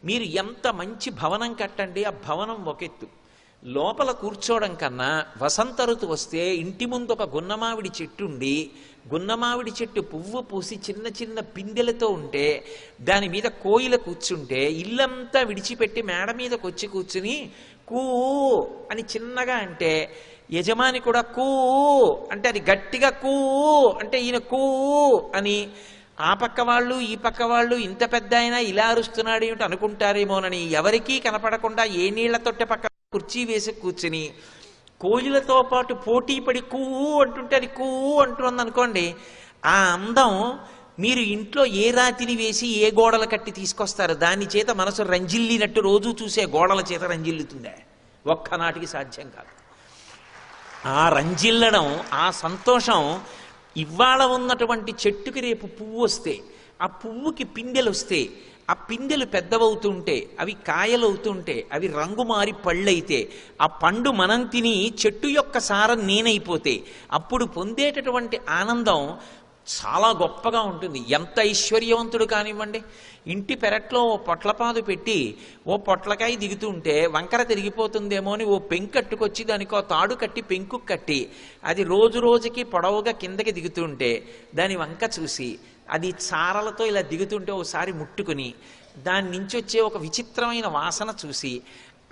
మీరు ఎంత మంచి భవనం కట్టండి, ఆ భవనం ఒక ఎత్తు. లోపల కూర్చోవడం కన్నా వసంత ఋతువు వస్తే ఇంటి ముందు ఒక గున్నమావిడి చెట్టు ఉండి, గున్నమావిడి చెట్టు పువ్వు పూసి చిన్న చిన్న పిందెలతో ఉంటే దాని మీద కోయిల కూర్చుంటే ఇల్లంతా విడిచిపెట్టి మేడ మీదకి వచ్చి కూర్చుని కూ అని చిన్నగా అంటే యజమాని కూడా కూ అంటే అది గట్టిగా కూ అంటే ఈయన కూ అని ఆ పక్క వాళ్ళు ఈ పక్క వాళ్ళు ఇంత పెద్ద అయినా ఇలా అరుస్తున్నాడు ఏమిటి అనుకుంటారేమోనని ఎవరికీ కనపడకుండా ఏ నీళ్ల తొట్టె పక్క కుర్చీ వేసి కూర్చుని కోయిలతో పాటు పోటీ పడి కూ అంటుంటే అది కూ అంటుంది అనుకోండి. ఆ అందం మీరు ఇంట్లో ఏ రాతిని వేసి ఏ గోడలు కట్టి తీసుకొస్తారు? దాని చేత మనసు రంజిల్లినట్టు రోజు చూసే గోడల చేత రంజిల్లుతుందే? ఒక్కనాటికి సాధ్యం కాదు. ఆ రంజిల్లడం, ఆ సంతోషం ఇవాళ ఉన్నటువంటి చెట్టుకి రేపు పువ్వు వస్తే, ఆ పువ్వుకి పిందెలు వస్తే, ఆ పిందెలు పెద్దవవుతుంటే, అవి కాయలు అవుతుంటే, అవి రంగు మారి పళ్ళైతే, ఆ పండు మనం తిని చెట్టు యొక్క సారం నేనైపోతే అప్పుడు పొందేటటువంటి ఆనందం చాలా గొప్పగా ఉంటుంది. ఎంత ఐశ్వర్యవంతుడు కానివ్వండి, ఇంటి పెరట్లో ఓ పొట్లపాదు పెట్టి ఓ పొట్లకాయ దిగుతుంటే వంకర తిరిగిపోతుందేమో అని ఓ పెంకట్టుకొచ్చి దానికో తాడు కట్టి పెంకు కట్టి అది రోజు రోజుకి పొడవుగా కిందకి దిగుతుంటే దాని వంక చూసి అది చారలతో ఇలా దిగుతుంటే ఓసారి ముట్టుకుని దాని నుంచి వచ్చే ఒక విచిత్రమైన వాసన చూసి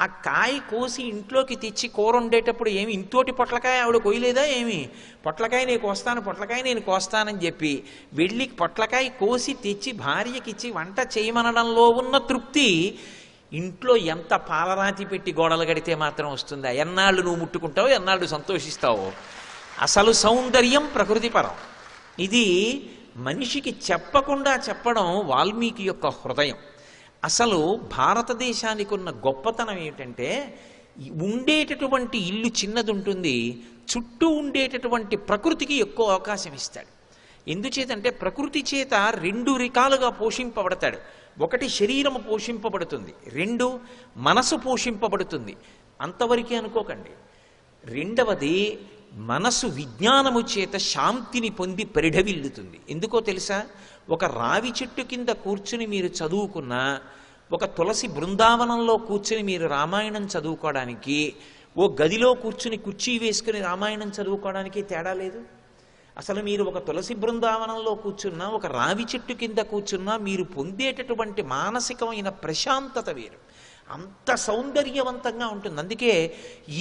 ఆ కాయ కోసి ఇంట్లోకి తెచ్చి కూర వండేటప్పుడు ఏమి ఇంతోటి పొట్లకాయ ఆవిడ కోయలేదా ఏమి? పొట్లకాయ నేను కోస్తాను, పొట్లకాయ నేను కోస్తానని చెప్పి వెళ్ళి పొట్లకాయ కోసి తెచ్చి భార్యకిచ్చి వంట చేయమనడంలో ఉన్న తృప్తి ఇంట్లో ఎంత పాలరాతి పెట్టి గోడలు కడితే మాత్రం వస్తుందా? ఎన్నాళ్ళు నువ్వు ముట్టుకుంటావు, ఎన్నాళ్ళు సంతోషిస్తావు? అసలు సౌందర్యం ప్రకృతి పరం. ఇది మనిషికి చెప్పకుండా చెప్పడం వాల్మీకి యొక్క హృదయం. అసలు భారతదేశానికి ఉన్న గొప్పతనం ఏమిటంటే ఉండేటటువంటి ఇల్లు చిన్నది ఉంటుంది, చుట్టూ ఉండేటటువంటి ప్రకృతికి ఎక్కువ అవకాశం ఇస్తాడు. ఎందుచేతంటే ప్రకృతి చేత రెండు రకాలుగా పోషింపబడతాడు. ఒకటి శరీరము పోషింపబడుతుంది, రెండు మనసు పోషింపబడుతుంది. అంతవరకే అనుకోకండి. రెండవది మనసు విజ్ఞానము చేత శాంతిని పొంది పరిఢవిల్లుతుంది. ఎందుకో తెలుసా? ఒక రావి చెట్టు కింద కూర్చుని మీరు చదువుకున్నా, ఒక తులసి బృందావనంలో కూర్చుని మీరు రామాయణం చదువుకోవడానికి, ఓ గదిలో కూర్చుని కుర్చీ వేసుకుని రామాయణం చదువుకోవడానికి తేడా లేదు. అసలు మీరు ఒక తులసి బృందావనంలో కూర్చున్నా, ఒక రావి చెట్టు కింద కూర్చున్నా మీరు పొందేటటువంటి మానసికమైన ప్రశాంతత వేరు. అంత సౌందర్యవంతంగా ఉంటుంది. అందుకే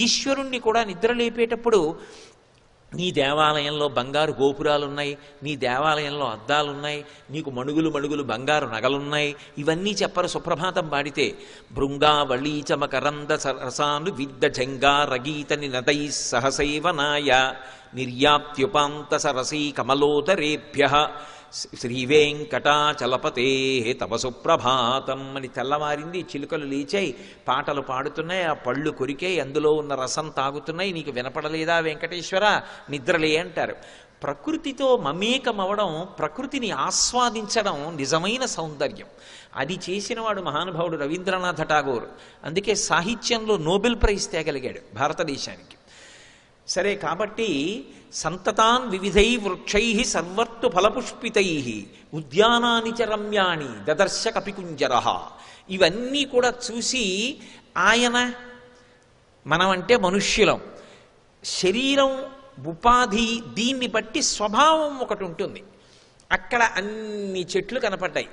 ఈశ్వరుణ్ణి కూడా నిద్రలేపేటప్పుడు నీ దేవాలయంలో బంగారు గోపురాలున్నాయి, నీ దేవాలయంలో అద్దాలున్నాయి, నీకు మణుగులు మణుగులు బంగారు నగలున్నాయి, ఇవన్నీ చెప్పరు. సుప్రభాతం పాడితే భృంగావళీచ మకరంద సరసాను విద్ద జంగారగీత నినదై సహసైవనాయ నిర్యాప్త్యుపాంత సరసీ కమలోదరేభ్య శ్రీవేంకటాచలపతే తవ సుప్రభాతం అని తెల్లవారింది. చిలుకలు లేచాయి, పాటలు పాడుతున్నాయి, ఆ పళ్ళు కొరికాయి, అందులో ఉన్న రసం తాగుతున్నాయి. నీకు వినపడలేదా వెంకటేశ్వర? నిద్రలే అంటారు. ప్రకృతితో మమేకమవడం, ప్రకృతిని ఆస్వాదించడం నిజమైన సౌందర్యం. అది చేసినవాడు మహానుభావుడు రవీంద్రనాథ ఠాగూర్. అందుకే సాహిత్యంలో నోబెల్ ప్రైజ్ తేగలిగాడు భారతదేశానికి. సరే, కాబట్టి సంతతాన్ వివిధై వృక్షై సర్వర్తు ఫలపుష్పితై ఉద్యానాని చ రమ్యాణి దదర్శ కపికుంజర. ఇవన్నీ కూడా చూసి ఆయన, మనమంటే మనుష్యులం, శరీరం ఉపాధి దీన్ని బట్టి స్వభావం ఒకటి ఉంటుంది. అక్కడ అన్ని చెట్లు కనపడ్డాయి,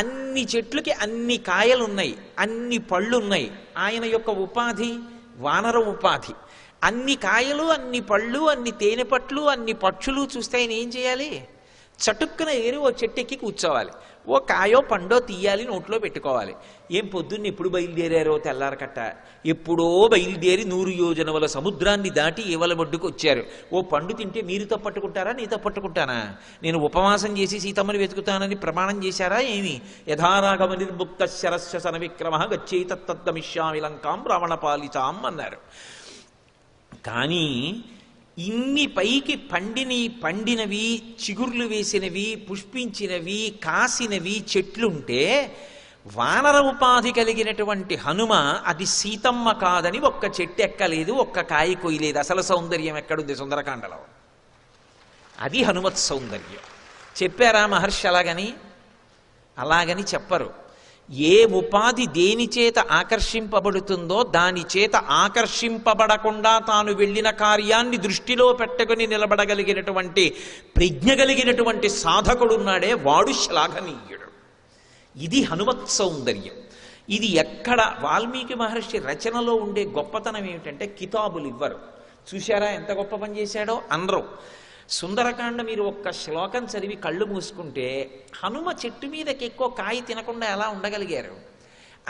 అన్ని చెట్లకి అన్ని కాయలున్నాయి, అన్ని పళ్ళున్నాయి. ఆయన యొక్క ఉపాధి వానర ఉపాధి. అన్ని కాయలు, అన్ని పళ్ళు, అన్ని తేనె పట్లు, అన్ని పక్షులు చూస్తే ఆయన ఏం చేయాలి? చటుక్కున ఏరి ఓ చెట్టెక్కి కూర్చోవాలి, ఓ కాయో పండో తీయాలి, నోట్లో పెట్టుకోవాలి. ఏం పొద్దున్న ఎప్పుడు బయలుదేరారో తెల్లారకట్ట, ఎప్పుడో బయలుదేరి 100 యోజనముల సముద్రాన్ని దాటి ఏవల ఒడ్డుకు వచ్చారు. ఓ పండు తింటే మీరు తప్పట్టుకుంటారా, నీ తప్పట్టుకుంటానా? నేను ఉపవాసం చేసి సీతమ్మని వెతుకుతానని ప్రమాణం చేశారా ఏమి? యథారాగమ నిర్ముక్త శరస్య సన విక్రమ గచ్చేతత్తమిష్యామి లంకాం రావణపాలితాం అన్నారు. కానీ ఇన్ని పైకి పండినవి, చిగుర్లు వేసినవి, పుష్పించినవి, కాసినవి చెట్లుంటే వానర ఉపాధి కలిగినటువంటి హనుమ అది సీతమ్మ కాదని ఒక్క చెట్టు ఎక్కలేదు, ఒక్క కాయ కొయ్యలేదు. అసలు సౌందర్యం ఎక్కడుంది సుందరకాండలో? అది హనుమత్ సౌందర్యం. చెప్పారా మహర్షి అలాగని? అలాగని చెప్పరు. ఏ ఉపాధి దేని చేత ఆకర్షింపబడుతుందో దాని చేత ఆకర్షింపబడకుండా తాను వెళ్ళిన కార్యాన్ని దృష్టిలో పెట్టుకుని నిలబడగలిగినటువంటి ప్రజ్ఞ కలిగినటువంటి సాధకుడున్నాడే వాడు శ్లాఘనీయుడు. ఇది హనుమత్ సౌందర్యం. ఇది ఎక్కడ వాల్మీకి మహర్షి రచనలో ఉండే గొప్పతనం ఏమిటంటే కితాబులు ఇవ్వరు. చూశారా ఎంత గొప్ప పని చేశాడో అనరు. సుందరకాండ మీరు ఒక్క శ్లోకం చదివి కళ్ళు మూసుకుంటే హనుమ చెట్టు మీదకి ఎక్కువ కాయ తినకుండా ఎలా ఉండగలిగారు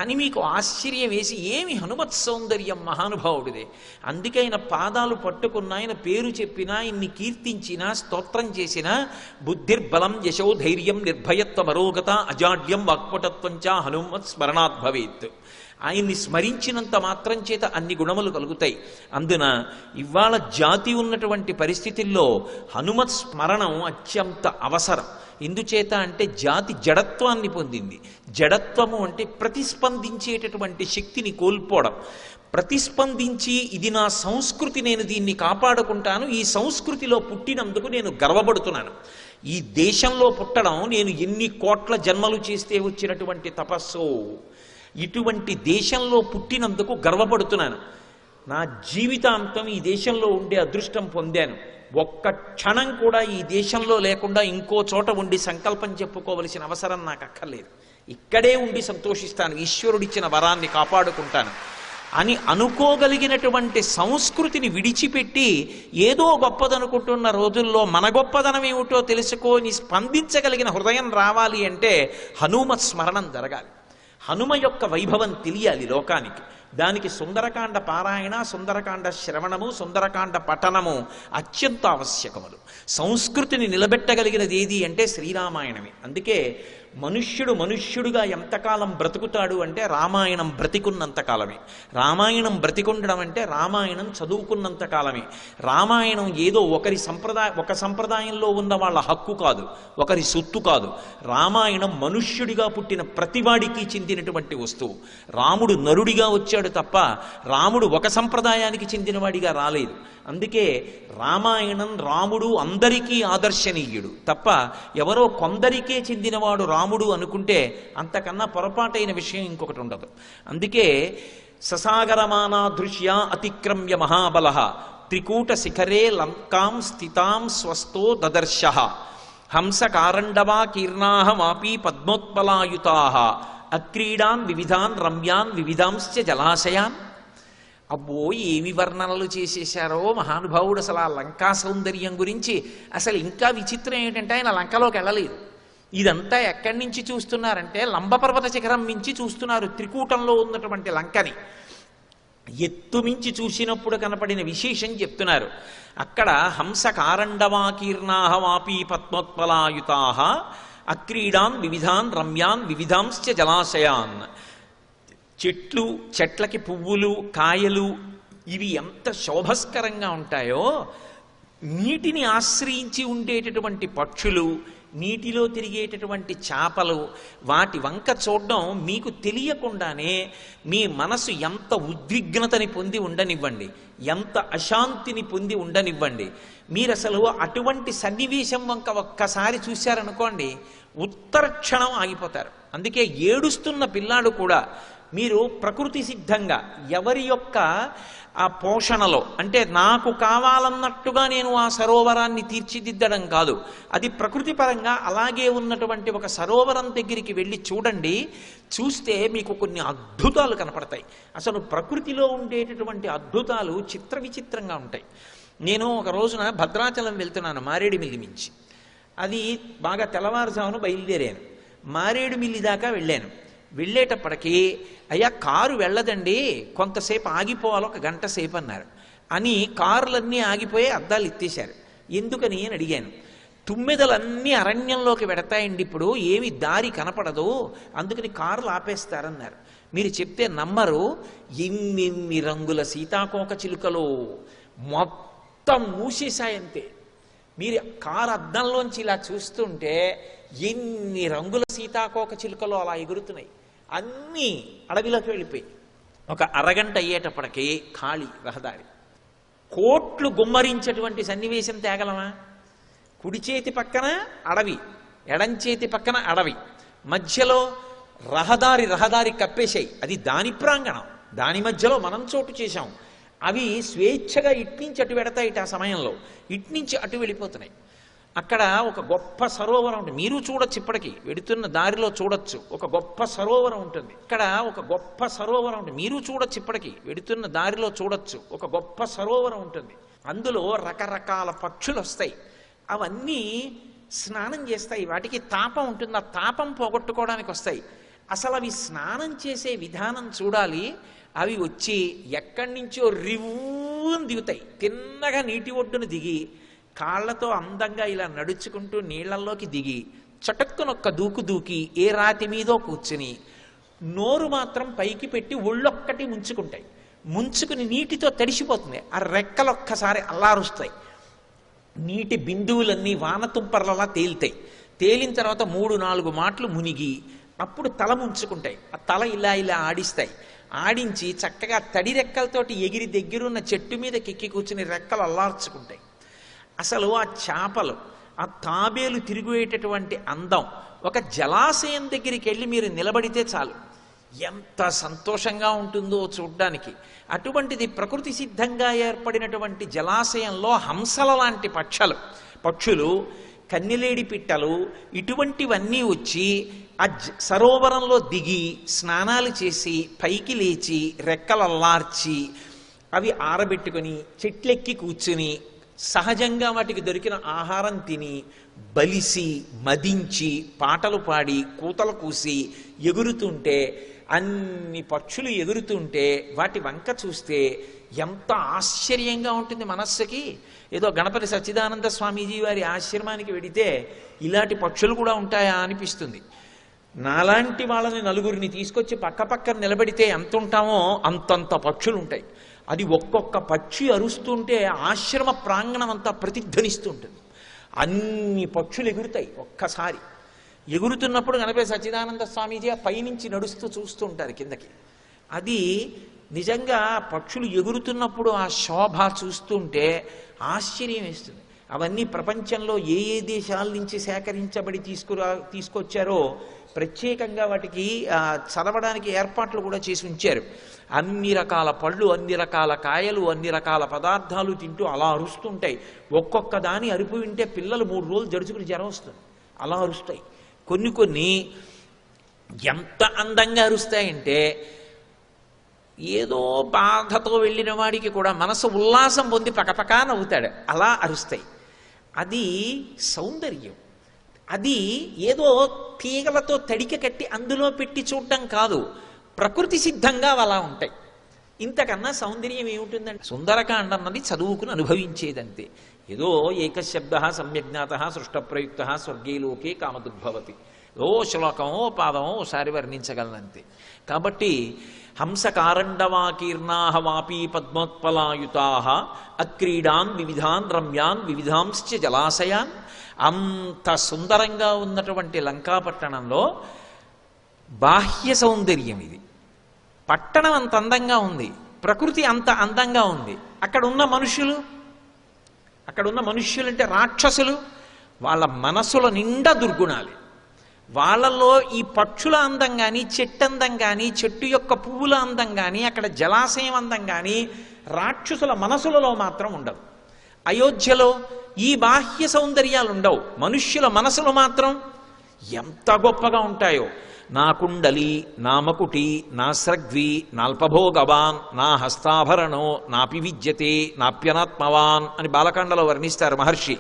అని మీకు ఆశ్చర్యం వేసి, ఏమి హనుమత్ సౌందర్యం మహానుభావుడిదే. అందుకే ఆయన పాదాలు పట్టుకున్న, ఆయన పేరు చెప్పినా, ఇన్ని కీర్తించినా, స్తోత్రం చేసినా బుద్ధిర్బలం యశో ధైర్యం నిర్భయత్వ మరోగత అజాడ్యం వాక్పటత్వం చ హనుమత్ స్మరణాత్ భవేత్. ఆయన్ని స్మరించినంత మాత్రం చేత అన్ని గుణములు కలుగుతాయి. అందున ఇవాళ జాతి ఉన్నటువంటి పరిస్థితుల్లో హనుమత్ స్మరణం అత్యంత అవసరం. ఎందుచేత అంటే జాతి జడత్వాన్ని పొందింది. జడత్వము అంటే ప్రతిస్పందించేటటువంటి శక్తిని కోల్పోవడం. ప్రతిస్పందించి ఇది నా సంస్కృతి, నేను దీన్ని కాపాడుకుంటాను, ఈ సంస్కృతిలో పుట్టినందుకు నేను గర్వపడుతున్నాను, ఈ దేశంలో పుట్టడం నేను ఎన్ని కోట్ల జన్మలు చేస్తే వచ్చినటువంటి తపస్సు, ఇటువంటి దేశంలో పుట్టినందుకు గర్వపడుతున్నాను, నా జీవితాంతం ఈ దేశంలో ఉండే అదృష్టం పొందాను, ఒక్క క్షణం కూడా ఈ దేశంలో లేకుండా ఇంకో చోట ఉండి సంకల్పం చెప్పుకోవలసిన అవసరం నాకు అక్కర్లేదు, ఇక్కడే ఉండి సంతోషిస్తాను, ఈశ్వరుడిచ్చిన వరాన్ని కాపాడుకుంటాను అని అనుకోగలిగినటువంటి సంస్కృతిని విడిచిపెట్టి ఏదో గొప్పదనుకుంటున్న రోజుల్లో మన గొప్పదనం ఏమిటో తెలుసుకొని స్పందించగలిగిన హృదయం రావాలి అంటే హనుమత్ స్మరణం జరగాలి. హనుమ యొక్క వైభవం తెలియాలి లోకానికి. దానికి సుందరకాండ పారాయణ, సుందరకాండ శ్రవణము, సుందరకాండ పఠనము అత్యంత ఆవశ్యకములు. సంస్కృతిని నిలబెట్టగలిగినది ఏది అంటే శ్రీరామాయణమే. అందుకే మనుష్యుడు మనుష్యుడుగా ఎంతకాలం బ్రతుకుతాడు అంటే రామాయణం బ్రతికున్నంత కాలమే. రామాయణం బ్రతికుండడం అంటే రామాయణం చదువుకున్నంత కాలమే. రామాయణం ఏదో ఒక సంప్రదాయంలో ఉన్న వాళ్ళ హక్కు కాదు, ఒకరి సొత్తు కాదు. రామాయణం మనుష్యుడిగా పుట్టిన ప్రతివాడికి చెందినటువంటి వస్తువు. రాముడు నరుడిగా వచ్చాడు తప్ప రాముడు ఒక సంప్రదాయానికి చెందినవాడిగా రాలేదు. అందుకే రామాయణం రాముడు అందరికీ ఆదర్శనీయుడు తప్ప ఎవరో కొందరికే చెందినవాడు రాముడు అనుకుంటే అంతకన్నా పొరపాటైన విషయం ఇంకొకటి ఉండదు. అందుకే ససాగరమానా దృశ్య అతిక్రమ్య మహాబల త్రికూట శిఖరే లంకాం స్థితాం స్వస్థో దదర్శ హంస కారండవా కీర్ణాహమాపి పద్మోత్పలాయుతా అక్రీడాన్ వివిధాన్ రమ్యాన్ వివిధాంశ్చ జలాశయాన్. అబ్బో ఏమి వర్ణనలు చేసేశారో మహానుభావుడు అసలు ఆ లంకా సౌందర్యం గురించి. అసలు ఇంకా విచిత్రం ఏంటంటే ఆయన లంకలోకి వెళ్ళలేదు. ఇదంతా ఎక్కడి నుంచి చూస్తున్నారంటే లంబపర్వత శిఖరం మించి చూస్తున్నారు. త్రికూటంలో ఉన్నటువంటి లంకని ఎత్తు మించి చూసినప్పుడు కనపడిన విశేషం చెప్తున్నారు. అక్కడ హంస కారండవాకీర్ణాహమాపీ పద్మోత్పలాయుతా అక్రీడాన్ వివిధాన్ రమ్యాన్ వివిధాంశ్చ జలాశయాన్. చెట్లకి పువ్వులు కాయలు ఇవి ఎంత శోభస్కరంగా ఉంటాయో, నీటిని ఆశ్రయించి ఉండేటటువంటి పక్షులు, నీటిలో తిరిగేటటువంటి చేపలు, వాటి వంక చూడడం మీకు తెలియకుండానే మీ మనసు ఎంత ఉద్విగ్నతని పొంది ఉండనివ్వండి, ఎంత అశాంతిని పొంది ఉండనివ్వండి. మీరు అసలు అటువంటి సన్నివేశం వంక ఒక్కసారి చూశారనుకోండి ఉత్తర క్షణం ఆగిపోతారు. అందుకే ఏడుస్తున్న పిల్లాడు కూడా మీరు ప్రకృతి సిద్ధంగా ఎవరి యొక్క ఆ పోషణలో అంటే నాకు కావాలన్నట్టుగా నేను ఆ సరోవరాన్ని తీర్చిదిద్దడం కాదు, అది ప్రకృతి పరంగా అలాగే ఉన్నటువంటి ఒక సరోవరం దగ్గరికి వెళ్ళి చూడండి. చూస్తే మీకు కొన్ని అద్భుతాలు కనపడతాయి. అసలు ప్రకృతిలో ఉండేటటువంటి అద్భుతాలు చిత్ర విచిత్రంగా ఉంటాయి. నేను ఒక రోజున భద్రాచలం వెళ్తున్నాను మారేడుమిల్లి మించి. అది బాగా తెల్లవారుజామున బయలుదేరాను. మారేడుమిల్లి దాకా వెళ్ళాను. వెళ్ళేటప్పటికీ అయ్యా కారు వెళ్ళదండి, కొంతసేపు ఆగిపోవాలి, 1 గంట సేపు అన్నారు. అని కారులన్నీ ఆగిపోయి అద్దాలు ఎత్తేశారు. ఎందుకని అని అడిగాను. తుమ్మెదలన్నీ అరణ్యంలోకి వెడతాయండి, ఇప్పుడు ఏమి దారి కనపడదు, అందుకని కారులు ఆపేస్తారన్నారు. మీరు చెప్తే నమ్మరు, ఎన్ని రంగుల సీతాకోక చిలుకలు మొత్తం మూసేశాయంతే. మీరు కారు అద్దంలోంచి ఇలా చూస్తుంటే ఎన్ని రంగుల సీతాకోక చిలుకలు అలా ఎగురుతున్నాయి. అన్నీ అడవిలోకి వెళ్ళిపోయి 1 అరగంట అయ్యేటప్పటికీ ఖాళీ రహదారి. కోట్లు గుమ్మరించేటువంటి సన్నివేశం తేగలమా? కుడి చేతి పక్కన అడవి, ఎడం చేతి పక్కన అడవి, మధ్యలో రహదారి కప్పేశాయి. అది దాని ప్రాంగణం, దాని మధ్యలో మనం చోటు చేశాం. అవి స్వేచ్ఛగా ఇట్నుంచి అటు వెడతాయిట. ఆ సమయంలో ఇట్నుంచి అటు వెళ్ళిపోతున్నాయి. అక్కడ ఒక గొప్ప సరోవరం ఉంటుంది, మీరు చూడొచ్చు, ఇప్పటికీ వెడుతున్న దారిలో చూడొచ్చు. ఒక గొప్ప సరోవరం ఉంటుంది ఇక్కడ, ఒక గొప్ప సరోవరం ఉంటుంది, మీరు చూడొచ్చు, ఇప్పటికీ వెడుతున్న దారిలో చూడొచ్చు. ఒక గొప్ప సరోవరం ఉంటుంది, అందులో రకరకాల పక్షులు వస్తాయి. అవన్నీ స్నానం చేస్తాయి, వాటికి తాపం ఉంటుంది, ఆ తాపం పోగొట్టుకోవడానికి వస్తాయి. అసలు అవి స్నానం చేసే విధానం చూడాలి. అవి వచ్చి ఎక్కడి నుంచో రివ్వుని దిగుతాయి, తిన్నగా నీటి ఒడ్డును దిగి కాళ్లతో అందంగా ఇలా నడుచుకుంటూ నీళ్లలోకి దిగి చటుక్కునొక్క దూకు దూకి ఏ రాతి మీదో కూర్చుని నోరు మాత్రం పైకి పెట్టి ఒళ్ళొక్కటి ముంచుకుంటాయి. ముంచుకుని నీటితో తడిసిపోతుంది. ఆ రెక్కలు ఒక్కసారి అల్లారుస్తాయి. నీటి బిందువులన్నీ వానతుంపర్లలా తేలితాయి. తేలిన తర్వాత 3-4 మాటలు మునిగి అప్పుడు తల ముంచుకుంటాయి. ఆ తల ఇలా ఇలా ఆడిస్తాయి. ఆడించి చక్కగా తడి రెక్కలతోటి ఎగిరి దగ్గరున్న చెట్టు మీద కెక్కి కూర్చుని రెక్కలు అల్లార్చుకుంటాయి. అసలు ఆ చేపలు, ఆ తాబేలు తిరిగేటటువంటి అందం, ఒక జలాశయం దగ్గరికి వెళ్ళి మీరు నిలబడితే చాలు ఎంత సంతోషంగా ఉంటుందో చూడ్డానికి. అటువంటిది ప్రకృతి సిద్ధంగా ఏర్పడినటువంటి జలాశయంలో హంసల లాంటి పక్షులు, కన్నెలేడి పిట్టలు, ఇటువంటివన్నీ వచ్చి ఆ సరోవరంలో దిగి స్నానాలు చేసి పైకి లేచి రెక్కలల్లార్చి అవి ఆరబెట్టుకొని చెట్లెక్కి కూర్చుని సహజంగా వాటికి దొరికిన ఆహారం తిని బలిసి మదించి పాటలు పాడి కూతలు కూసి ఎగురుతుంటే, అన్ని పక్షులు ఎగురుతుంటే వాటి వంక చూస్తే ఎంత ఆశ్చర్యంగా ఉంటుంది మనస్సుకి. ఏదో గణపతి సచ్చిదానంద స్వామీజీ వారి ఆశ్రమానికి వెడితే ఇలాంటి పక్షులు కూడా ఉంటాయా అనిపిస్తుంది. నాలాంటి వాళ్ళని నలుగురిని తీసుకొచ్చి పక్కపక్కన నిలబెడితే ఎంత ఉంటామో అంతంత పక్షులు ఉంటాయి. అది ఒక్కొక్క పక్షి అరుస్తుంటే ఆశ్రమ ప్రాంగణం అంతా ప్రతిధ్వనిస్తూ ఉంటుంది. అన్ని పక్షులు ఎగురుతాయి. ఒక్కసారి ఎగురుతున్నప్పుడు గణపతి సచ్చిదానంద స్వామీజీ ఆ పైనుంచి నడుస్తూ చూస్తూ ఉంటారు కిందకి. అది నిజంగా పక్షులు ఎగురుతున్నప్పుడు ఆ శోభ చూస్తుంటే ఆశ్చర్యం వేస్తుంది. అవన్నీ ప్రపంచంలో ఏ ఏ దేశాల నుంచి సేకరించబడి తీసుకొచ్చారో ప్రత్యేకంగా వాటికి చదవడానికి ఏర్పాట్లు కూడా చేసి ఉంచారు. అన్ని రకాల పళ్ళు, అన్ని రకాల కాయలు, అన్ని రకాల పదార్థాలు తింటూ అలా అరుస్తుంటాయి. ఒక్కొక్క దాని అరుపు వింటే పిల్లలు 3 రోజులు జడుచుకుని జ్వరం వస్తుంది, అలా అరుస్తాయి. కొన్ని ఎంత అందంగా అరుస్తాయంటే ఏదో బాధతో వెళ్ళిన వాడికి కూడా మనసు ఉల్లాసం పొంది పకపకా నవ్వుతాడు, అలా అరుస్తాయి. అది సౌందర్యం. అది ఏదో తీగలతో తడిక కట్టి అందులో పెట్టి చూడటం కాదు, ప్రకృతి సిద్ధంగా అలా ఉంటాయి. ఇంతకన్నా సౌందర్యం ఏముంటుందండి? సుందరకాండ అన్నది చదువుకుని అనుభవించేదంతే. ఏదో ఏకశబ్ద సమ్యజ్ఞాత సృష్టప్రయుక్త స్వర్గే లోకే కామదుద్భవతి, ఓ శ్లోకమో పాదమో ఒకసారి వర్ణించగలనంతే. కాబట్టి హంసకారండవాకీర్ణా వాపీ పద్మోత్పలాయుతా అక్రీడాన్ వివిధాన్ రమ్యాన్ వివిధాంశ్చ జలాశయాన్. అంత సుందరంగా ఉన్నటువంటి లంకాపట్టణంలో బాహ్య సౌందర్యం ఇది. పట్టణం అంత అందంగా ఉంది, ప్రకృతి అంత అందంగా ఉంది. అక్కడున్న మనుష్యులు అంటే రాక్షసులు, వాళ్ళ మనసుల నిండా దుర్గుణాలు. వాళ్ళల్లో ఈ పక్షుల అందం కానీ, చెట్టు అందం కానీ, చెట్టు యొక్క పువ్వుల అందం కానీ, అక్కడ జలాశయం అందం కానీ రాక్షసుల మనసులలో మాత్రం ఉండవు. అయోధ్యలో ఈ బాహ్య సౌందర్యాలు ఉండవు, మనుష్యుల మనసులు మాత్రం ఎంత గొప్పగా ఉంటాయో. నా కుండలి, నా మకుటి, నా స్రగ్వి, నాల్పభోగవాన్, నా హస్తాభరణో, నాపి విద్యతే, నాప్యనాత్మవాన్ అని బాలకాండలో వర్ణిస్తారు మహర్షి.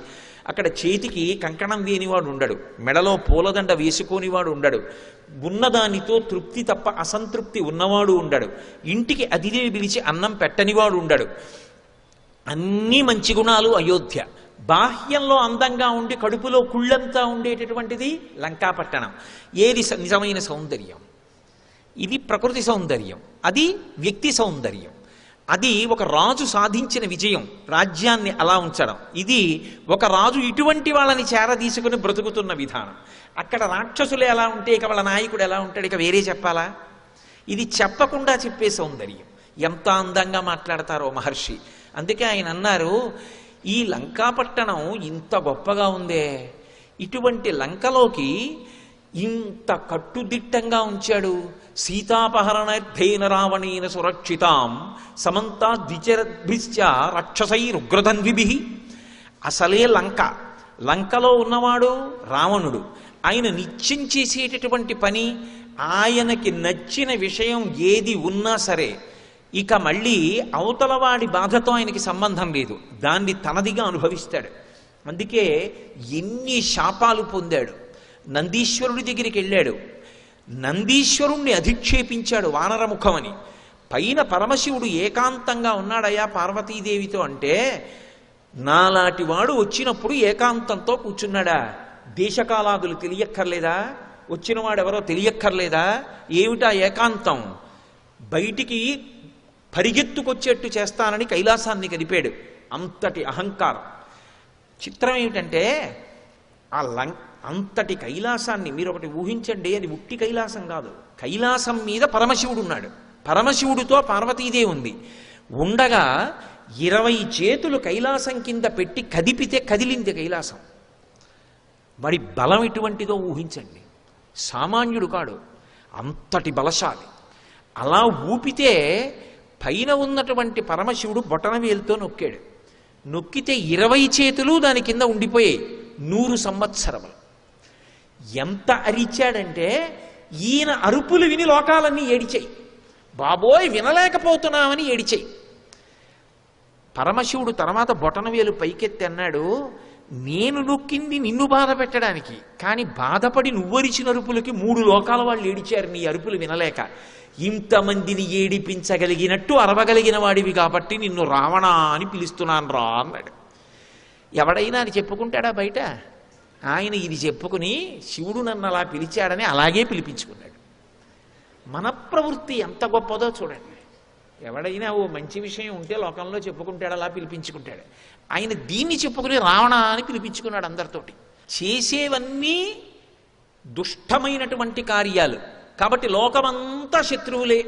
అక్కడ చేతికి కంకణం వేనివాడు ఉండడు, మెడలో పూలదండ వేసుకోనివాడు ఉండడు, ఉన్నదానితో తృప్తి తప్ప అసంతృప్తి ఉన్నవాడు ఉండడు, ఇంటికి అతిథి పిలిచి అన్నం పెట్టనివాడు ఉండడు. అన్నీ మంచి గుణాలు అయోధ్య. బాహ్యంలో అందంగా ఉండి కడుపులో కుళ్ళంతా ఉండేటటువంటిది లంకాపట్టణం. ఏది నిజమైన సౌందర్యం? ఇది ప్రకృతి సౌందర్యం, అది వ్యక్తి సౌందర్యం. అది ఒక రాజు సాధించిన విజయం, రాజ్యాన్ని అలా ఉంచడం. ఇది ఒక రాజు ఇటువంటి వాళ్ళని చేరదీసుకుని బ్రతుకుతున్న విధానం. అక్కడ రాక్షసులు ఎలా ఉంటే ఇక వాళ్ళ నాయకుడు ఎలా ఉంటాడు, ఇక వేరే చెప్పాలా? ఇది చెప్పకుండా చెప్పే సౌందర్యం. ఎంత అందంగా మాట్లాడతారో మహర్షి. అందుకే ఆయన అన్నారు, ఈ లంకాపట్టణం ఇంత గొప్పగా ఉందే, ఇటువంటి లంకలోకి ఇంత కట్టుదిట్టంగా ఉంచాడు. సీతాపహరణార్థేన రావణేన సురక్షితాం సమంతా ద్విచరద్భిశ్చ రాక్షసైరుగ్రధన్విభిః. అసలే లంకలో ఉన్నవాడు రావణుడు. ఆయన నిత్యం చేసేటటువంటి పని, ఆయనకి నచ్చిన విషయం ఏది ఉన్నా సరే ఇక మళ్ళీ అవతలవాడి బాధతో ఆయనకి సంబంధం లేదు, దాన్ని తనదిగా అనుభవిస్తాడు. అందుకే ఎన్ని శాపాలు పొందాడు. నందీశ్వరుడి దగ్గరికి వెళ్ళాడు, నందీశ్వరుణ్ణి అధిక్షేపించాడు వానరముఖమని. పైన పరమశివుడు ఏకాంతంగా ఉన్నాడయ్యా పార్వతీదేవితో అంటే, నాలాంటి వాడు వచ్చినప్పుడు ఏకాంతంతో కూర్చున్నాడా? దేశకాలాదులు తెలియక్కర్లేదా? వచ్చినవాడు ఎవరో తెలియక్కర్లేదా? ఏమిటా ఏకాంతం? బయటికి పరిగెత్తుకొచ్చేట్టు చేస్తానని కైలాసాన్ని కదిపాడు. అంతటి అహంకారం. చిత్రం ఏమిటంటే అంతటి కైలాసాన్ని మీరు ఒకటి ఊహించండి. అది ఉట్టి కైలాసం కాదు. కైలాసం మీద పరమశివుడు ఉన్నాడు, పరమశివుడితో పార్వతీదేవి ఉంది. ఉండగా 20 చేతులు కైలాసం కింద పెట్టి కదిపితే కదిలింది కైలాసం. మరి బలం ఎటువంటిదో ఊహించండి. సామాన్యుడు కాడు, అంతటి బలశాలి. అలా ఊపితే పైన ఉన్నటువంటి పరమశివుడు బొటనవేలుతో నొక్కాడు. నొక్కితే 20 చేతులు దాని కింద ఉండిపోయాయి 100 సంవత్సరములు. ఎంత అరిచాడంటే ఈయన అరుపులు విని లోకాలన్నీ ఏడిచాయి. బాబోయ్ వినలేకపోతున్నామని ఏడిచాయి. పరమశివుడు తర్వాత బొటనవేలు పైకెత్తి అన్నాడు, నేను నొక్కింది నిన్ను బాధ పెట్టడానికి, కానీ బాధపడి నువ్వరిచిన అరుపులకి 3 లోకాల వాళ్ళు ఏడిచారు నీ అరుపులు వినలేక. ఇంతమందిని ఏడిపించగలిగినట్టు అరవగలిగిన వాడివి కాబట్టి నిన్ను రావణ అని పిలుస్తున్నాను రా అన్నాడు. ఎవడైనా అది చెప్పుకుంటాడా బయట? ఆయన ఇది చెప్పుకుని శివుడు నన్ను అలా పిలిచాడని అలాగే పిలిపించుకున్నాడు. మన ప్రవృత్తి ఎంత గొప్పదో చూడండి. ఎవడైనా ఓ మంచి విషయం ఉంటే లోకంలో చెప్పుకుంటాడు, అలా పిలిపించుకుంటాడు. ఆయన దీన్ని చెప్పుకుని రావణ అని పిలిపించుకున్నాడు అందరితోటి. చేసేవన్నీ దుష్టమైనటువంటి కార్యాలు కాబట్టి లోకమంతా శత్రువులే.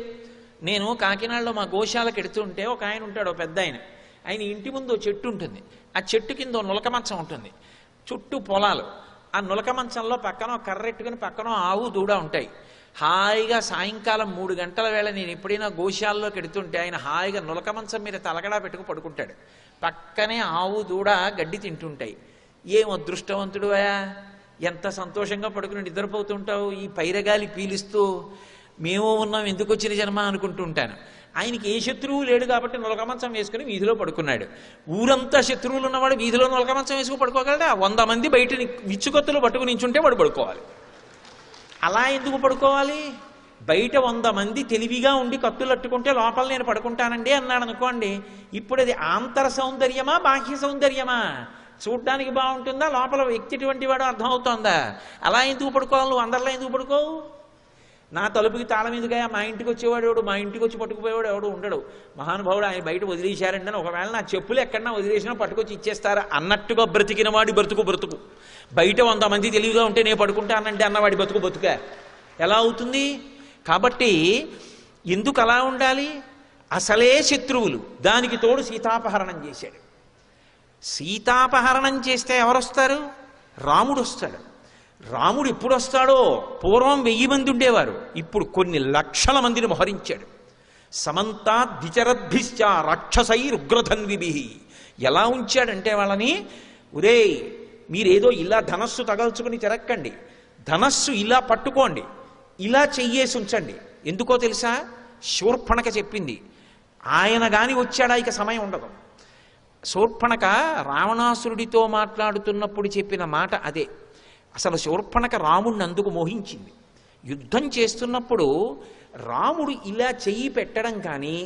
నేను కాకినాడలో మా గోశాలకు ఎడుతుంటే ఒక ఆయన ఉంటాడు, పెద్ద ఆయన ఇంటి ముందు చెట్టు ఉంటుంది. ఆ చెట్టు కింద నులక మంచం ఉంటుంది, చుట్టూ పొలాలు. ఆ నులక మంచంలో పక్కన కర్రెట్టుకుని పక్కన ఆవు దూడ ఉంటాయి. హాయిగా సాయంకాలం 3 గంటల వేళ నేను ఎప్పుడైనా గోశాలలోకి ఎడుతుంటే ఆయన హాయిగా నులక మంచం మీద తలగడా పెట్టుకు పడుకుంటాడు. పక్కనే ఆవు దూడ గడ్డి తింటుంటాయి. ఏం అదృష్టవంతుడు అయా, ఎంత సంతోషంగా పడుకుని నిద్రపోతుంటావు ఈ పైరగాలి పీలిస్తూ. మేము ఉన్నాం, ఎందుకు వచ్చిన జన్మ అనుకుంటూ ఉంటాను. ఆయనకి ఏ శత్రువు లేడు కాబట్టి నులక మంచం వేసుకుని వీధిలో పడుకున్నాడు. ఊరంతా శత్రువులు ఉన్నవాడు వీధిలో నులక మంచం వేసుకుని పడుకోగలడా? 100 మంది బయట విచ్చుకొత్తులు పట్టుకుని నించుంటే వాడు పడుకోవాలి. అలా ఎందుకు పడుకోవాలి? బయట 100 మంది తెలివిగా ఉండి కత్తులు అట్టుకుంటే లోపల నేను పడుకుంటానండి అన్నాడు అనుకోండి. ఇప్పుడు అది ఆంతర సౌందర్యమా బాహ్య సౌందర్యమా? చూడ్డానికి బాగుంటుందా, లోపల వ్యక్తి ఎటువంటి వాడు అర్థమవుతోందా? అలా ఎందుకు పడుకోవాలి? నువ్వు అందరిలో ఎందుకు పడుకోవు? నా తలుపుకి తాళం ఎందుకయా? మా ఇంటికి వచ్చేవాడు ఎవడు, మా ఇంటికి వచ్చి పట్టుకుపోయేవాడు ఎవడు ఉండడు. మహానుభావుడు ఆయన బయట వదిలేశారండి అని, ఒకవేళ నా చెప్పులు ఎక్కడన్నా వదిలేసినా పట్టుకొచ్చి ఇచ్చేస్తారా అన్నట్టుగా బ్రతికిన వాడి బ్రతుకు. బయట 100 మంది తెలివిగా ఉంటే నేను పడుకుంటానండి అన్నవాడి బతుక ఎలా అవుతుంది? కాబట్టి ఎందుకు అలా ఉండాలి? అసలే శత్రువులు, దానికి తోడు సీతాపహరణం చేశాడు. సీతాపహరణం చేస్తే ఎవరొస్తారు? రాముడు వస్తాడు. రాముడు ఎప్పుడు వస్తాడో? పూర్వం 1000 మంది ఉండేవారు, ఇప్పుడు కొన్ని లక్షల మందిని మోహరించాడు. సమంతా ద్విచరద్భిశ్చ రాక్షసైరుగ్రధన్విభిః. ఎలా ఉంచాడంటే వాళ్ళని, ఒరేయ్ మీరేదో ఇలా ధనస్సు తగల్చుకుని తిరక్కండి, ధనస్సు ఇలా పట్టుకోండి, ఇలా చెయ్యేసి ఉంచండి. ఎందుకో తెలుసా? శూర్పణక చెప్పింది. ఆయన గాని వచ్చాడా ఇక సమయం ఉండదు. శూర్పణక రావణాసురుడితో మాట్లాడుతున్నప్పుడు చెప్పిన మాట అదే. అసలు శూర్పణక రాముడిని అందుకు మోహించింది. యుద్ధం చేస్తున్నప్పుడు రాముడు ఇలా చెయ్యి పెట్టడం కానీ,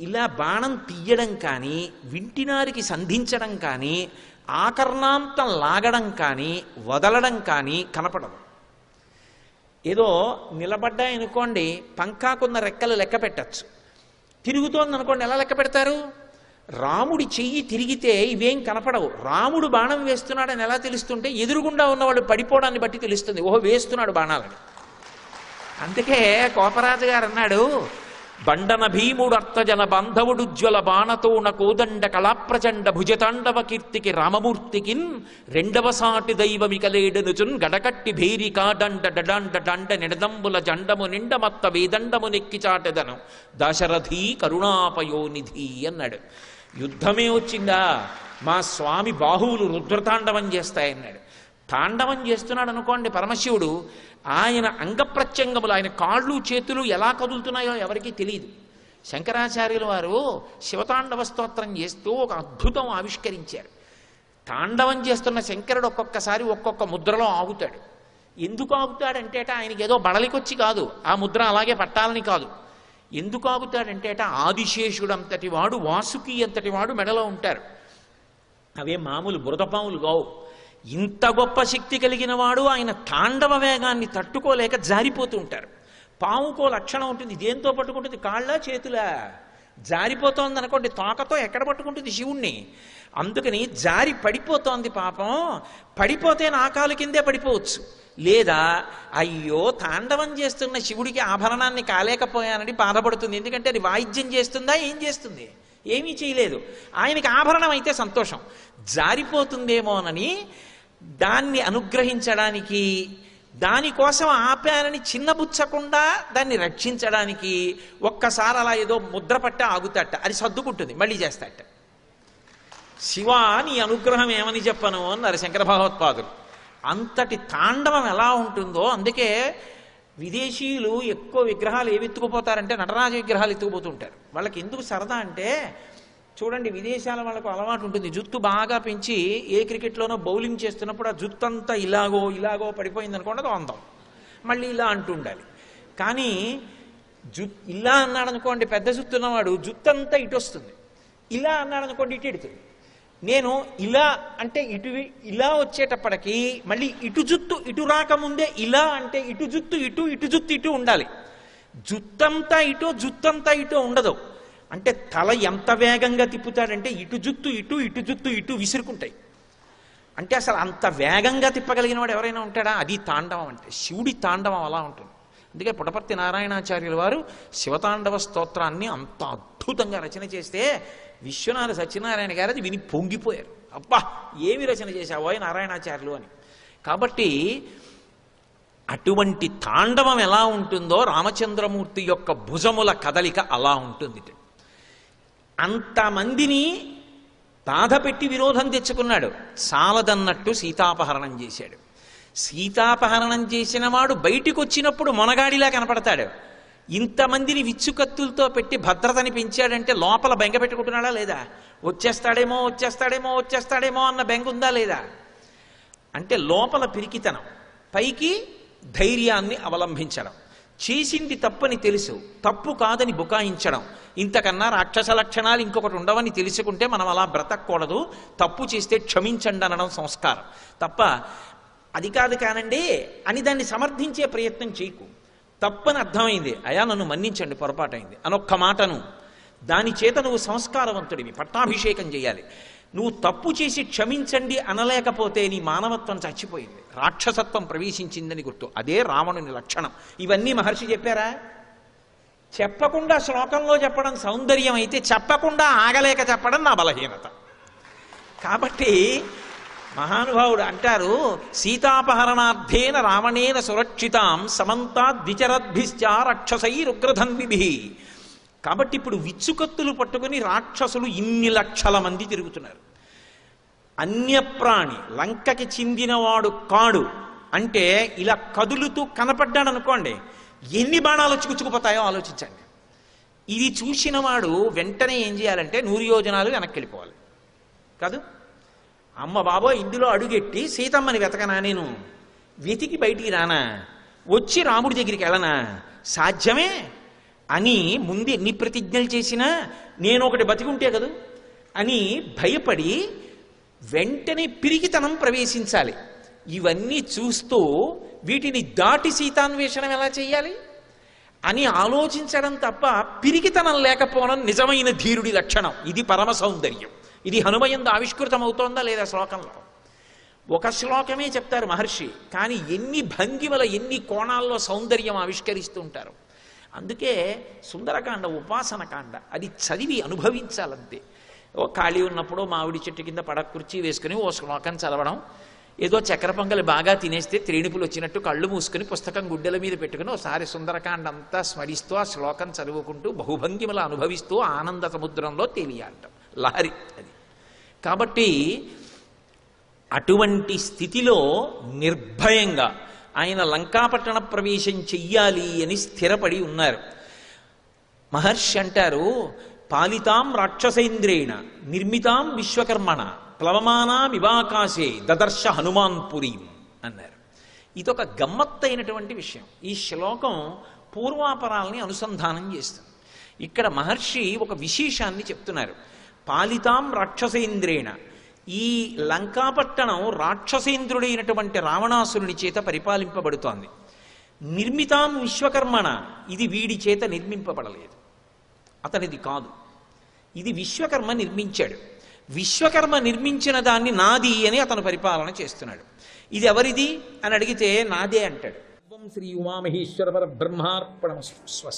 ఇలా బాణం తీయడం కానీ, వింటినారికి సంధించడం కానీ, ఆకర్ణాంతం లాగడం కానీ, వదలడం కానీ కనపడదు. ఏదో నిలబడ్డాయనుకోండి, పంకాకున్న రెక్కలు లెక్క పెట్టచ్చు. తిరుగుతోందనుకోండి, ఎలా లెక్క పెడతారు? రాముడి చెయ్యి తిరిగితే ఇవేం కనపడవు. రాముడు బాణం వేస్తున్నాడని ఎలా తెలుస్తుంటే ఎదురుగుండా ఉన్నవాడు పడిపోవడాన్ని బట్టి తెలుస్తుంది, ఓహో వేస్తున్నాడు బాణాలని. అందుకే కోపరాజు గారు అన్నాడు, బండన భీముడు అర్థజన బాంధవుడుజ్వల బాణతోణ కోదండ కళాప్రచండ భుజతాండవ కీర్తికి రామమూర్తికిన్ రెండవ సాటి దైవమికలేడనుచున్ గడకట్టి భేరికా డండ డడాండ డండ నిడదంబుల జండము నిండమత్త వేదండము నెక్కి చాటెదను దశరథి కరుణాపయోనిధి అన్నాడు. యుద్ధమే వచ్చిందా, మా స్వామి బాహువులు రుద్రతాండవం చేస్తాయన్నాడు. తాండవం చేస్తున్నాడు అనుకోండి పరమశివుడు, ఆయన అంగప్రత్యంగములు, ఆయన కాళ్ళు చేతులు ఎలా కదులుతున్నాయో ఎవరికీ తెలియదు. శంకరాచార్యుల వారు శివతాండవ స్తోత్రం చేస్తూ ఒక అద్భుతం ఆవిష్కరించారు. తాండవం చేస్తున్న శంకరుడు ఒక్కొక్కసారి ఒక్కొక్క ముద్రలో ఆగుతాడు. ఎందుకు ఆగుతాడంటే ఆయనకి ఏదో బడలికొచ్చి కాదు, ఆ ముద్ర అలాగే పట్టాలని కాదు. ఎందుకు ఆగుతాడంటే ఆదిశేషుడు అంతటి వాడు, వాసుకి అంతటి వాడు మెడలో ఉంటారు. అవే మామూలు బురదపాములు కావు. ఇంత గొప్ప శక్తి కలిగిన వాడు ఆయన తాండవ వేగాన్ని తట్టుకోలేక జారిపోతూ ఉంటారు. పాముకో లక్షణం ఉంటుంది, దేంతో పట్టుకుంటుంది? కాళ్ళ చేతులా? జారిపోతోంది అనుకోండి, తోకతో ఎక్కడ పట్టుకుంటుంది శివుణ్ణి? అందుకని జారి పడిపోతోంది పాపం. పడిపోతే నా కాలు కిందే పడిపోవచ్చు. లేదా అయ్యో తాండవం చేస్తున్న శివుడికి ఆభరణాన్ని కాలేకపోయానని బాధపడుతుంది. ఎందుకంటే అది వాయిద్యం చేస్తుందా, ఏం చేస్తుంది? ఏమీ చేయలేదు. ఆయనకి ఆభరణం అయితే సంతోషం. జారిపోతుందేమోనని దాన్ని అనుగ్రహించడానికి, దానికోసం ఆపానని చిన్నబుచ్చకుండా దాన్ని రక్షించడానికి ఒక్కసారి అలా ఏదో ముద్ర పట్ట ఆగుతాట, అది సర్దుకుంటుంది, మళ్ళీ చేస్తాట. శివా నీ అనుగ్రహం ఏమని చెప్పను అన్నారు శంకర భగవత్పాదులు. అంతటి తాండవం ఎలా ఉంటుందో. అందుకే విదేశీయులు ఎక్కువ విగ్రహాలు ఏవి ఎత్తుకుపోతారంటే నటరాజ విగ్రహాలు ఎత్తుకుపోతుంటారు. వాళ్ళకి ఎందుకు సరదా అంటే, చూడండి విదేశాల వాళ్ళకు అలవాటు ఉంటుంది, జుత్తు బాగా పెంచి ఏ క్రికెట్లోనో బౌలింగ్ చేస్తున్నప్పుడు ఆ జుత్తు అంతా ఇలాగో పడిపోయింది అనుకోండి, అది అందం, మళ్ళీ ఇలా అంటూ ఉండాలి. కానీ ఇలా అన్నాడు అనుకోండి, పెద్ద జుత్తు ఉన్నవాడు జుత్తు అంతా ఇటు వస్తుంది. ఇలా అన్నాడు అనుకోండి, ఇటు ఎడుతుంది. నేను ఇలా అంటే ఇటు ఇలా వచ్చేటప్పటికి మళ్ళీ ఇటు జుత్తు ఇటు రాకముందే ఇలా అంటే ఇటు జుత్తు ఇటు, ఇటు జుత్తు ఇటు ఉండాలి. జుత్తంతా ఇటు, జుత్తంతా ఇటు ఉండదు. అంటే తల ఎంత వేగంగా తిప్పుతాడంటే ఇటు జుత్తు ఇటు, ఇటు జుత్తు ఇటు విసురుకుంటాయి. అంటే అసలు అంత వేగంగా తిప్పగలిగిన వాడు ఎవరైనా ఉంటాడా? అది తాండవం అంటే. శివుడి తాండవం అలా ఉంటుంది. అందుకే పుటపర్తి నారాయణాచార్యుల వారు శివతాండవ స్తోత్రాన్ని అంత అద్భుతంగా రచన చేస్తే విశ్వనాథ సత్యనారాయణ గారు అది విని పొంగిపోయారు. అబ్బా ఏమి రచన చేశావో నారాయణాచార్యులు అని. కాబట్టి అటువంటి తాండవం ఎలా ఉంటుందో రామచంద్రమూర్తి యొక్క భుజముల కదలిక అలా ఉంటుంది. అంతమందిని బాధ పెట్టి విరోధం తెచ్చుకున్నాడు. చాలదన్నట్టు సీతాపహరణం చేశాడు. సీతాపహరణం చేసిన వాడు బయటికి వచ్చినప్పుడు మొనగాడిలా కనపడతాడు. ఇంతమందిని విచ్చుకత్తులతో పెట్టి భద్రతని పెంచాడంటే లోపల బెంగ పెట్టుకుంటున్నాడా లేదా? వచ్చేస్తాడేమో అన్న బెంగ ఉందా లేదా? అంటే లోపల పిరికితనం, పైకి ధైర్యాన్ని అవలంబించడం, చేసింది తప్పని తెలుసు, తప్పు కాదని బుకాయించడం. ఇంతకన్నా రాక్షస లక్షణాలు ఇంకొకటి ఉండవని తెలుసుకుంటే మనం అలా బ్రతకూడదు. తప్పు చేస్తే క్షమించండి అనడం సంస్కారం తప్ప అది కాదు కానండి అని దాన్ని సమర్థించే ప్రయత్నం చేయకు. తప్పని అర్థమైంది, అయా నన్ను మన్నించండి పొరపాటైంది అనొక్క మాటను, దాని చేత నువ్వు సంస్కారవంతుడివి, పట్టాభిషేకం చేయాలి. నువ్వు తప్పు చేసి క్షమించండి అనలేకపోతే నీ మానవత్వం చచ్చిపోయింది, రాక్షసత్వం ప్రవేశించిందని గుర్తు. అదే రావణుని లక్షణం. ఇవన్నీ మహర్షి చెప్పారా? చెప్పకుండా శ్లోకంలో చెప్పడం సౌందర్యం అయితే, చెప్పకుండా ఆగలేక చెప్పడం నా బలహీనత. కాబట్టి మహానుభావుడు అంటారు, సీతాపహరణార్థేన రావణేన సురక్షితాం సమంతాద్విచరద్భిశ్చ రాక్షసైరుగ్రధన్విభిః. కాబట్టి ఇప్పుడు విచ్చుకత్తులు పట్టుకుని రాక్షసులు ఇన్ని లక్షల మంది తిరుగుతున్నారు. అన్యప్రాణి, లంకకి చెందినవాడు కాడు అంటే ఇలా కదులుతూ కనపడ్డాడు అనుకోండి, ఎన్ని బాణాలు చిక్కుచుకుపోతాయో ఆలోచించండి. ఇది చూసిన వాడు వెంటనే ఏం చేయాలంటే 100 యోజనాలు వెనక్కి వెళ్ళిపోవాలి కాదు. అమ్మ బాబో ఇందులో అడుగెట్టి సీతమ్మని వెతకనా, నేను వెతికి బయటికి రానా, వచ్చి రాముడి దగ్గరికి వెళ్ళనా, సాధ్యమే అని ముందు ఎన్ని ప్రతిజ్ఞలు చేసినా నేను ఒకటి బతికుంటే కదూ అని భయపడి వెంటనే పిరికితనం ప్రవేశించాలి. ఇవన్నీ చూస్తూ వీటిని దాటి సీతాన్వేషణం ఎలా చేయాలి అని ఆలోచించడం తప్ప పిరికితనం లేకపోవడం నిజమైన ధీరుడి లక్షణం. ఇది పరమ సౌందర్యం. ఇది హనుమయందు ఆవిష్కృతం అవుతోందా లేదా శ్లోకంలో? ఒక శ్లోకమే చెప్తారు మహర్షి, కానీ ఎన్ని భంగిమల ఎన్ని కోణాల్లో సౌందర్యం ఆవిష్కరిస్తూ ఉంటారు. అందుకే సుందరకాండ ఉపాసనకాండ, అది చదివి అనుభవించాలంతే. ఓ ఖాళీ ఉన్నప్పుడు మామిడి చెట్టు కింద పడక కుర్చీ వేసుకుని ఓ శ్లోకం చదవడం, ఏదో చక్కెర పొంగలి బాగా తినేస్తే త్రేణుపులు వచ్చినట్టు కళ్ళు మూసుకుని పుస్తకం గుడ్డెల మీద పెట్టుకుని ఒకసారి సుందరకాండ అంతా స్మరిస్తూ ఆ శ్లోకం చదువుకుంటూ బహుభంగిమలు అనుభవిస్తూ ఆనంద సముద్రంలో తేలియాడటం లహరి అది. కాబట్టి అటువంటి స్థితిలో నిర్భయంగా ఆయన లంకాపట్టణ ప్రవేశం చెయ్యాలి అని స్థిరపడి ఉన్నారు. మహర్షి అంటారు, పాలితాం రాక్షసేంద్రేణ నిర్మితాం విశ్వకర్మణ ప్లవమానామివాకాశే దదర్శ హనుమాన్ పురీం అన్నారు. ఇదొక గమ్మత్తైనటువంటి విషయం. ఈ శ్లోకం పూర్వాపరాల్ని అనుసంధానం చేస్తుంది. ఇక్కడ మహర్షి ఒక విశేషాన్ని చెప్తున్నారు. పాలితాం రాక్షసేంద్రేణ, ఈ లంకాపట్టణం రాక్షసేంద్రుడైనటువంటి రావణాసురుని చేత పరిపాలింపబడుతోంది. నిర్మితాం విశ్వకర్మణ, ఇది వీడి చేత నిర్మింపబడలేదు, అతనిది కాదు, ఇది విశ్వకర్మ నిర్మించాడు. విశ్వకర్మ నిర్మించిన దాన్ని నాది అని అతను పరిపాలన చేస్తున్నాడు. ఇది ఎవరిది అని అడిగితే నాదే అంటాడు. శ్రీ ఉమామహేశ్వర పరబ్రహ్మార్పణమస్తు. స్వస్తి.